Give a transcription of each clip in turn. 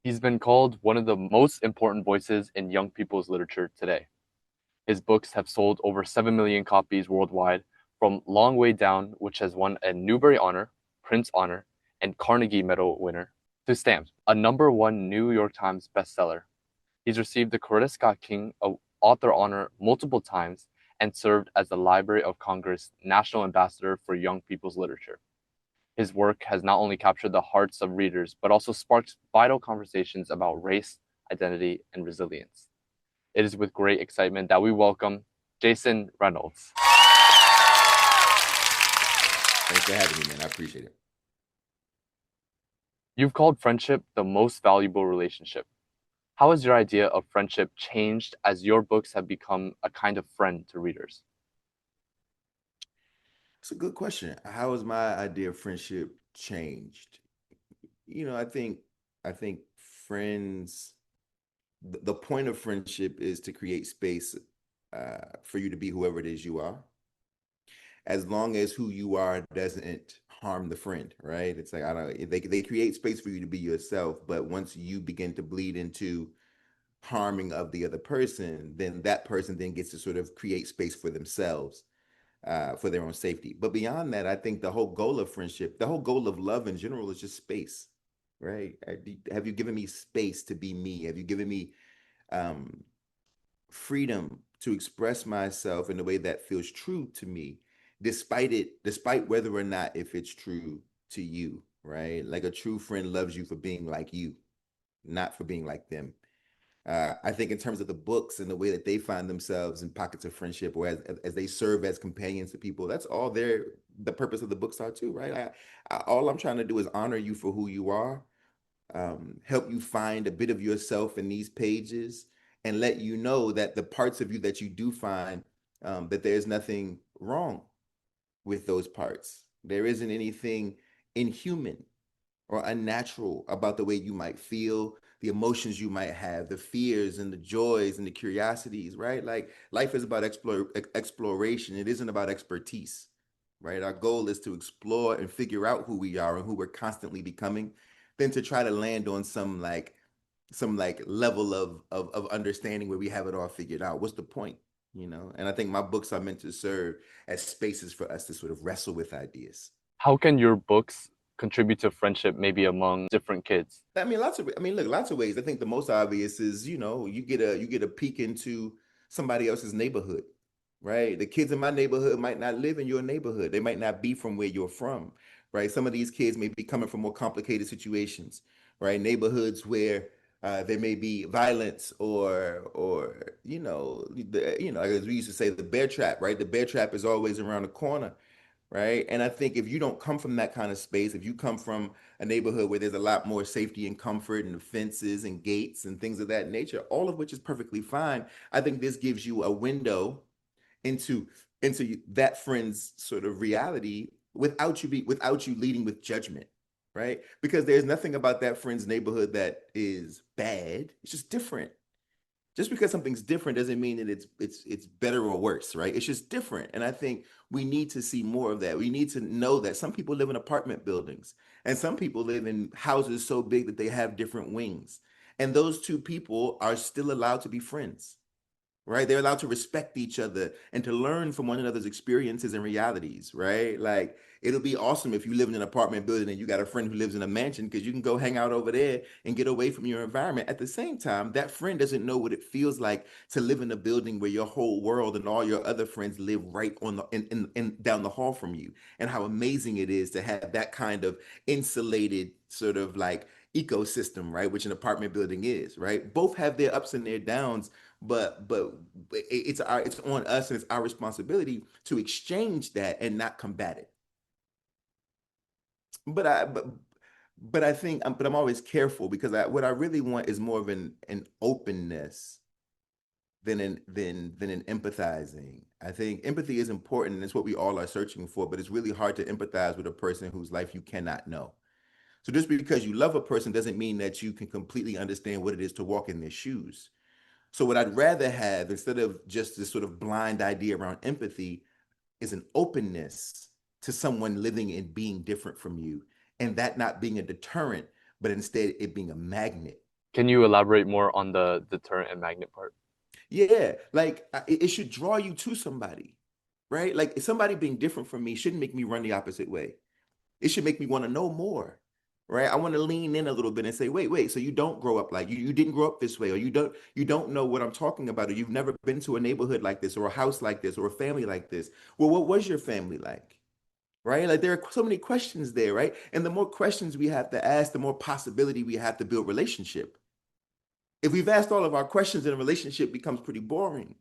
He's been called one of the most important voices in young people's literature today. His books have sold over 7 million copies worldwide, from Long Way Down, which has won a Newbery Honor, Printz Honor, and Carnegie Medal winner, to Stamps, a #1 New York Times bestseller. He's received the Coretta Scott King Author Honor multiple times and served as the Library of Congress National Ambassador for Young People's Literature. His work has not only captured the hearts of readers, but also sparked vital conversations about race, identity, and resilience. It is with great excitement that we welcome Jason Reynolds. Thanks for having me, man. I appreciate it. You've called friendship the most valuable relationship. How has your idea of friendship changed as your books have become a kind of friend to readers? It's a good question. How has my idea of friendship changed? I think friends, the point of friendship is to create space for you to be whoever it is you are, as long as who you are doesn't harm the friend, right? It's like I don't they create space for you to be yourself, but once you begin to bleed into harming of the other person, then that person then gets to sort of create space for themselves, for their own safety. But beyond that, I think the whole goal of friendship, the whole goal of love in general is just space, right? Have you given me space to be me? Have you given me um, freedom to express myself in a way that feels true to me, despite whether or not if it's true to you, right? Like a true friend loves you for being like you, not for being like them. I think in terms of the books and the way that they find themselves in pockets of friendship, or as they serve as companions to people, that's all the purpose of the books are too, right? All I'm trying to do is honor you for who you are, help you find a bit of yourself in these pages, and let you know that the parts of you that you do find, that there's nothing wrong with those parts. There isn't anything inhuman or unnatural about the way you might feel, the emotions you might have, the fears and the joys and the curiosities, right? Like life is about exploration. It isn't about expertise, right? Our goal is to explore and figure out who we are and who we're constantly becoming, then to try to land on some level of understanding where we have it all figured out. What's the point? And I think my books are meant to serve as spaces for us to sort of wrestle with ideas. How can your books contribute to friendship maybe among different kids? Look, lots of ways. I think the most obvious is, you get a peek into somebody else's neighborhood, right? The kids in my neighborhood might not live in your neighborhood. They might not be from where you're from, right? Some of these kids may be coming from more complicated situations, right? Neighborhoods where there may be violence, or as we used to say, the bear trap, right? The bear trap is always around the corner, right? And I think if you don't come from that kind of space, if you come from a neighborhood where there's a lot more safety and comfort and fences and gates and things of that nature, all of which is perfectly fine, I think this gives you a window into that friend's sort of reality without you leading with judgment, right? Because there's nothing about that friend's neighborhood that is bad. It's just different. Just because something's different doesn't mean that it's better or worse, right? It's just different. And I think we need to see more of that. We need to know that some people live in apartment buildings and some people live in houses so big that they have different wings. And those two people are still allowed to be friends, right? They're allowed to respect each other and to learn from one another's experiences and realities, right? Like it'll be awesome if you live in an apartment building and you got a friend who lives in a mansion, because you can go hang out over there and get away from your environment. At the same time, that friend doesn't know what it feels like to live in a building where your whole world and all your other friends live right on the in down the hall from you, and how amazing it is to have that kind of insulated sort of like ecosystem, right? Which an apartment building is, right? Both have their ups and their downs, but it's on us, and it's our responsibility to exchange that and not combat it. But I but but I think but I'm always careful, because what I really want is more of an openness than an empathizing. I think empathy is important, and it's what we all are searching for, but it's really hard to empathize with a person whose life you cannot know. So just because you love a person doesn't mean that you can completely understand what it is to walk in their shoes. So what I'd rather have, instead of just this sort of blind idea around empathy, is an openness to someone living and being different from you, and that not being a deterrent, but instead it being a magnet. Can you elaborate more on the deterrent and magnet part? Yeah, like it should draw you to somebody, right? Like somebody being different from me shouldn't make me run the opposite way. It should make me want to know more, right? I want to lean in a little bit and say, wait, so you don't grow up like you didn't grow up this way, or you don't know what I'm talking about, or you've never been to a neighborhood like this, or a house like this, or a family like this. Well, what was your family like? Right? Like there are so many questions there, right? And the more questions we have to ask, the more possibility we have to build relationship. If we've asked all of our questions, then a relationship becomes pretty boring.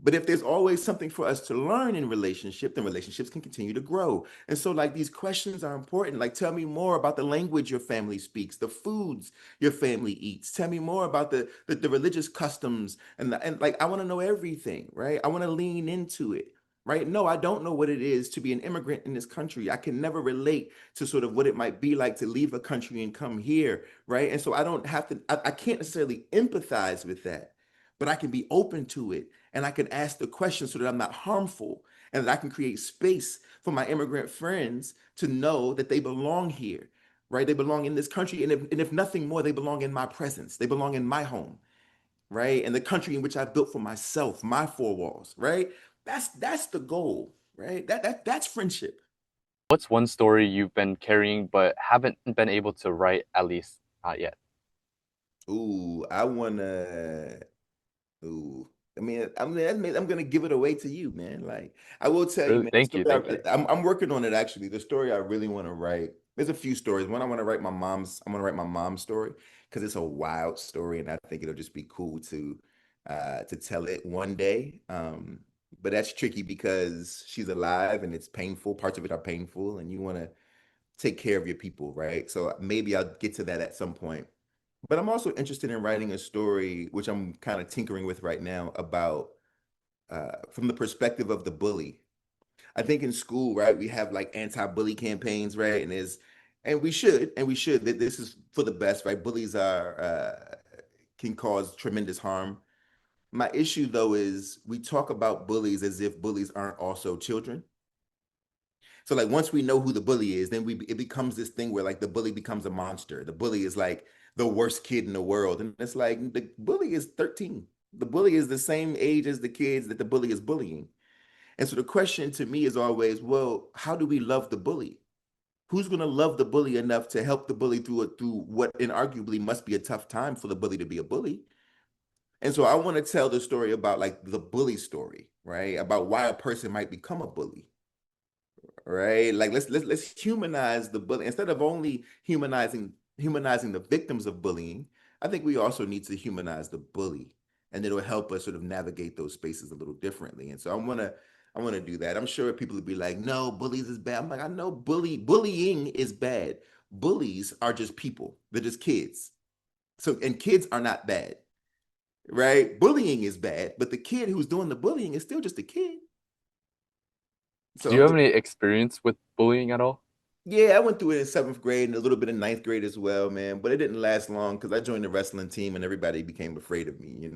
But if there's always something for us to learn in relationship, then relationships can continue to grow. And so, like, these questions are important. Like, tell me more about the language your family speaks, the foods your family eats. Tell me more about the religious customs. And like, I want to know everything, right? I want to lean into it, right? No, I don't know what it is to be an immigrant in this country. I can never relate to sort of what it might be like to leave a country and come here, right? And so I don't have to, I can't necessarily empathize with that, but I can be open to it, and I can ask the question so that I'm not harmful, and that I can create space for my immigrant friends to know that they belong here, right? They belong in this country. And if nothing more, they belong in my presence. They belong in my home, right? And the country in which I built for myself, my four walls, right? That's the goal, right? That's friendship. What's one story you've been carrying but haven't been able to write, at least not yet? Ooh, I wanna Ooh, I'm gonna give it away to you, man. Like I will tell you, Really? man. The Thank you, story thank you. I'm working on it actually. The story I really want to write. There's a few stories. One I want to write my mom's. I'm gonna write my mom's story because it's a wild story, and I think it'll just be cool to tell it one day. But that's tricky because she's alive and it's painful. Parts of it are painful, and you want to take care of your people, right? So maybe I'll get to that at some point. But I'm also interested in writing a story, which I'm kind of tinkering with right now, about from the perspective of the bully. I think in school, right, we have like anti-bully campaigns, right? And we should, that this is for the best, right? Bullies are can cause tremendous harm. My issue though is we talk about bullies as if bullies aren't also children. So like once we know who the bully is, then it becomes this thing where like the bully becomes a monster. The bully is like the worst kid in the world. And it's like the bully is 13. The bully is the same age as the kids that the bully is bullying. And so the question to me is always, well, how do we love the bully? Who's going to love the bully enough to help the bully through what inarguably must be a tough time for the bully to be a bully? And so I want to tell the story about like the bully story, right? About why a person might become a bully, right? Like let's humanize the bully instead of only humanizing the victims of bullying. I think we also need to humanize the bully, and it'll help us sort of navigate those spaces a little differently. And so I want to do that. I'm sure people would be like, "No, bullies is bad." I'm like, I know bullying is bad. Bullies are just people. They're just kids. So and kids are not bad, right? Bullying is bad, but the kid who's doing the bullying is still just a kid. Do you have So any experience with bullying at all? yeah, I went through it in seventh grade and a little bit in ninth grade as well, man. But it didn't last long because I joined the wrestling team and everybody became afraid of me.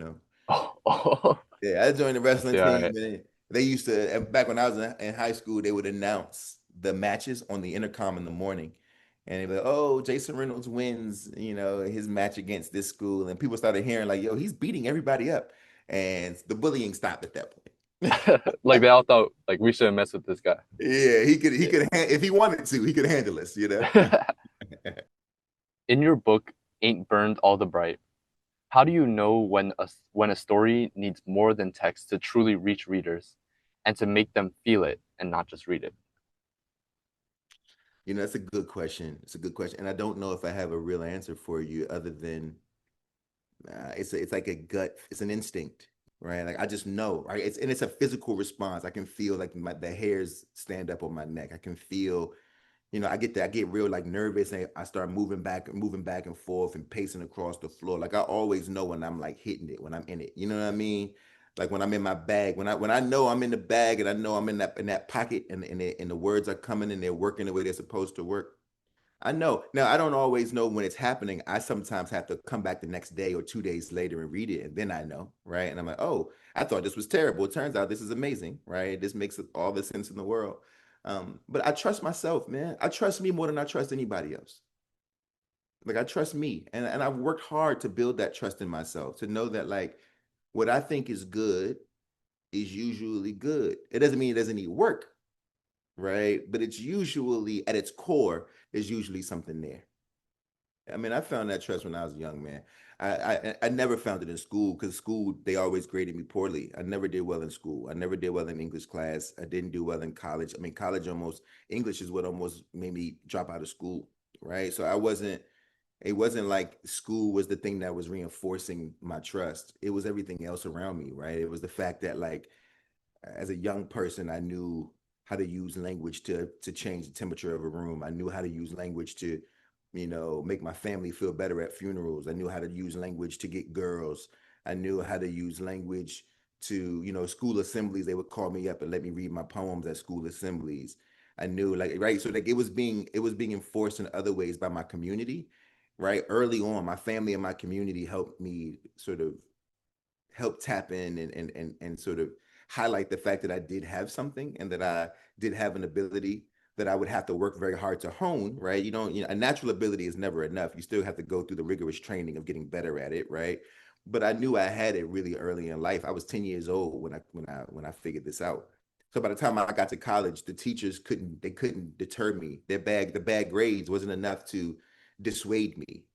Oh, oh, Yeah, I joined the I wrestling see, all right. team and they used to, and back when I was in high school, they would announce the matches on the intercom in the morning. And they'd be like, oh, Jason Reynolds wins, his match against this school. And people started hearing like, yo, he's beating everybody up. And the bullying stopped at that point. Like they all thought like we shouldn't mess with this guy. Yeah, if he wanted to, he could handle us. Yeah. In your book, Ain't Burned All the Bright, how do you know when a story needs more than text to truly reach readers and to make them feel it and not just read it? That's a good question. It's a good question. And I don't know if I have a real answer for you other than it's like a gut, it's an instinct, right? Like I just know, right? It's a physical response. I can feel like the hairs stand up on my neck. I can feel, I get real like nervous and I start moving back and forth and pacing across the floor. Like I always know when I'm like hitting it, when I'm in it. You know what I mean? Like when I'm in my bag, when I know I'm in the bag and I know I'm in that pocket and the words are coming and they're working the way they're supposed to work. I know. Now, I don't always know when it's happening. I sometimes have to come back the next day or 2 days later and read it, and then I know, right? And I'm like, oh, I thought this was terrible. It turns out this is amazing, right? This makes all the sense in the world. But I trust myself, man. I trust me more than I trust anybody else. Like I trust me, and I've worked hard to build that trust in myself, to know that like what I think is good is usually good. It doesn't mean it doesn't need work, right? But it's usually at its core, there's usually something there. I mean, I found that trust when I was a young man. I never found it in school because school they always graded me poorly. I never did well in school. I never did well in English class. I didn't do well in college. I mean, college almost English is what almost made me drop out of school, right? So I wasn't. It wasn't like school was the thing that was reinforcing my trust. It was everything else around me, right? It was the fact that like as a young person, I knew how to use language to change the temperature of a room. I knew how to use language to, make my family feel better at funerals. I knew how to use language to get girls. I knew how to use language to, school assemblies. They would call me up and let me read my poems at school assemblies. I knew like right, so like it was being enforced in other ways by my community, right? Early on, my family and my community helped me sort of help tap in and sort of highlight the fact that I did have something and that I did have an ability that I would have to work very hard to hone, right? A natural ability is never enough. You still have to go through the rigorous training of getting better at it, right? But I knew I had it really early in life. I was 10 years old when I figured this out. So by the time I got to college, the teachers couldn't deter me. The bad grades wasn't enough to dissuade me,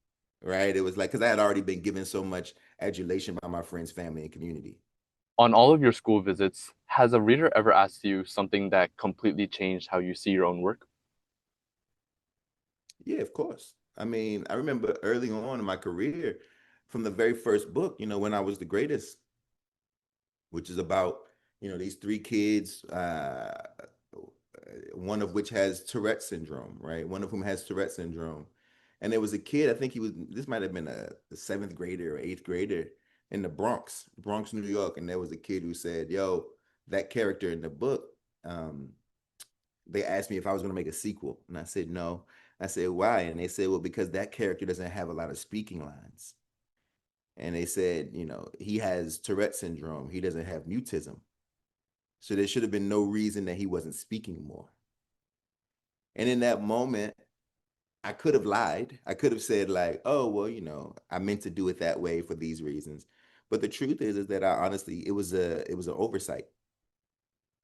right? It was like because I had already been given so much adulation by my friends, family, and community. On all of your school visits, has a reader ever asked you something that completely changed how you see your own work? Yeah, of course. I mean, I remember early on in my career, from the very first book, when I was the greatest, which is about, these three kids, one of which has Tourette syndrome, right? One of whom has Tourette syndrome. And there was a kid, I think this might have been a seventh grader or eighth grader in the Bronx, New York. And there was a kid who said, yo, that character in the book, um, they asked me if I was going to make a sequel. And I said, no. I said, why? And they said, well, because that character doesn't have a lot of speaking lines. And they said, he has Tourette syndrome. He doesn't have mutism. So there should have been no reason that he wasn't speaking more. And in that moment, I could have lied. I could have said like, oh, well, I meant to do it that way for these reasons. But the truth is that I honestly, it was an oversight,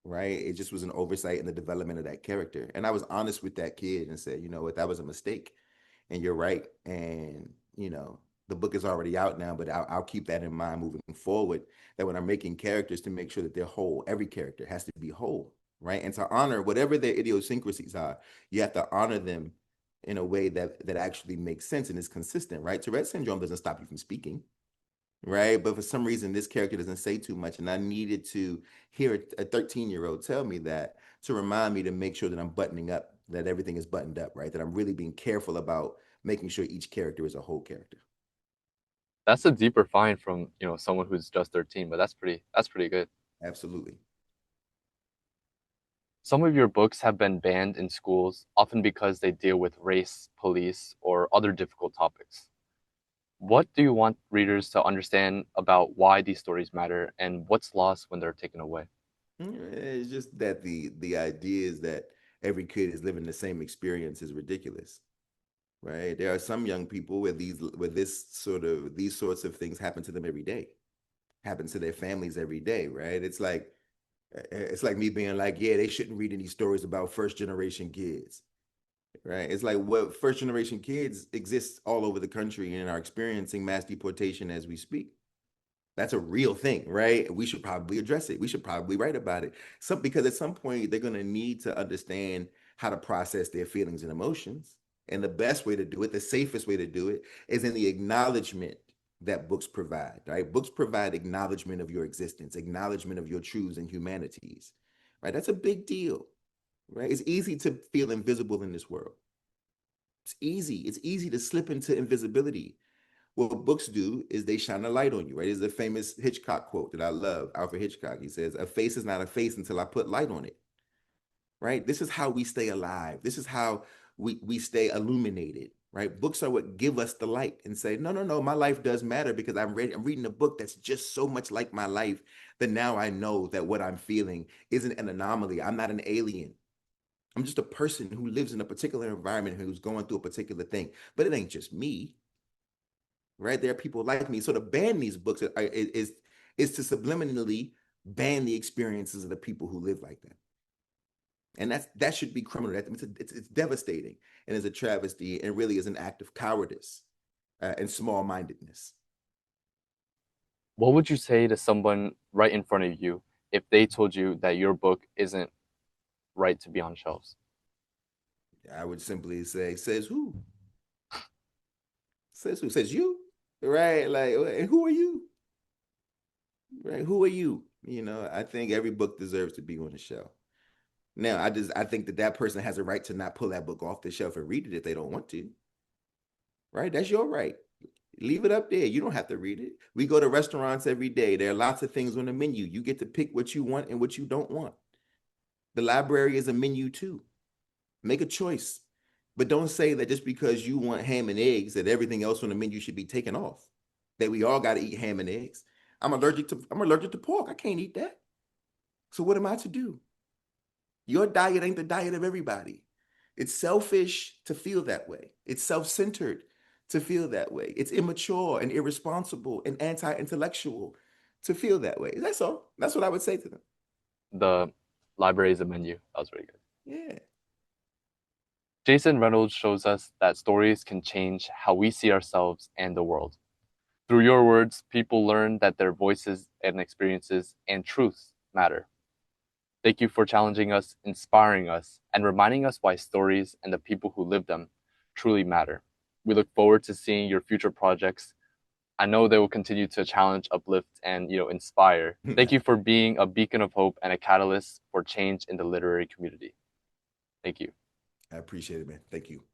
right? It just was an oversight in the development of that character. And I was honest with that kid and said, you know what, that was a mistake. And you're right. And, the book is already out now, but I'll keep that in mind moving forward. That when I'm making characters to make sure that they're whole, every character has to be whole, right? And to honor whatever their idiosyncrasies are, you have to honor them in a way that actually makes sense and is consistent, right? Tourette syndrome doesn't stop you from speaking, right? But for some reason, this character doesn't say too much. And I needed to hear a 13-year-old tell me that to remind me to make sure that I'm buttoning up, that everything is buttoned up, right? That I'm really being careful about making sure each character is a whole character. That's a deeper find from, someone who's just 13, but that's pretty good. Absolutely. Some of your books have been banned in schools, often because they deal with race, police, or other difficult topics. What do you want readers to understand about why these stories matter and what's lost when they're taken away? It's just that the idea is that every kid is living the same experience is ridiculous, right? There are some young people where these sorts of things happen to them every day, happen to their families every day, right? It's like me being like, yeah, they shouldn't read any stories about first generation kids, right? It's like what first generation kids exist all over the country and are experiencing mass deportation as we speak. That's a real thing, right? We should probably address it. We should probably write about it. Because at some point they're going to need to understand how to process their feelings and emotions. And the best way to do it, the safest way to do it, is in the acknowledgement that books provide, right? Books provide acknowledgement of your existence, acknowledgement of your truths and humanities, right? That's a big deal, right? It's easy to feel invisible in this world. It's easy. It's easy to slip into invisibility. What books do is they shine a light on you, right? There's a famous Hitchcock quote that I love, Alfred Hitchcock. He says, a face is not a face until I put light on it, right? This is how we stay alive. This is how we stay illuminated, right? Books are what give us the light and say, no, no, no, my life does matter because I'm reading a book that's just so much like my life that now I know that what I'm feeling isn't an anomaly. I'm not an alien. I'm just a person who lives in a particular environment who's going through a particular thing. But it ain't just me, right? There are people like me. So to ban these books is to subliminally ban the experiences of the people who live like that. And that should be criminal. It's devastating and is a travesty and really is an act of cowardice and small-mindedness. What would you say to someone right in front of you if they told you that your book isn't right to be on shelves? I would simply say, says who? Says who? Says you? Right? Like, and who are you? Right? Who are you? You know, I think every book deserves to be on the shelf. Now, I think that person has a right to not pull that book off the shelf and read it if they don't want to. Right? That's your right. Leave it up there. You don't have to read it. We go to restaurants every day. There are lots of things on the menu. You get to pick what you want and what you don't want. The library is a menu too. Make a choice. But don't say that just because you want ham and eggs, that everything else on the menu should be taken off. That we all got to eat ham and eggs. I'm allergic to pork. I can't eat that. So what am I to do? Your diet ain't the diet of everybody. It's selfish to feel that way. It's self-centered to feel that way. It's immature and irresponsible and anti-intellectual to feel that way. That's all. That's what I would say to them. The library is a menu. That was very good. Yeah. Jason Reynolds shows us that stories can change how we see ourselves and the world. Through your words, people learn that their voices and experiences and truths matter. Thank you for challenging us, inspiring us, and reminding us why stories and the people who live them truly matter. We look forward to seeing your future projects. I know they will continue to challenge, uplift, and inspire. Thank you for being a beacon of hope and a catalyst for change in the literary community. Thank you. I appreciate it, man. Thank you.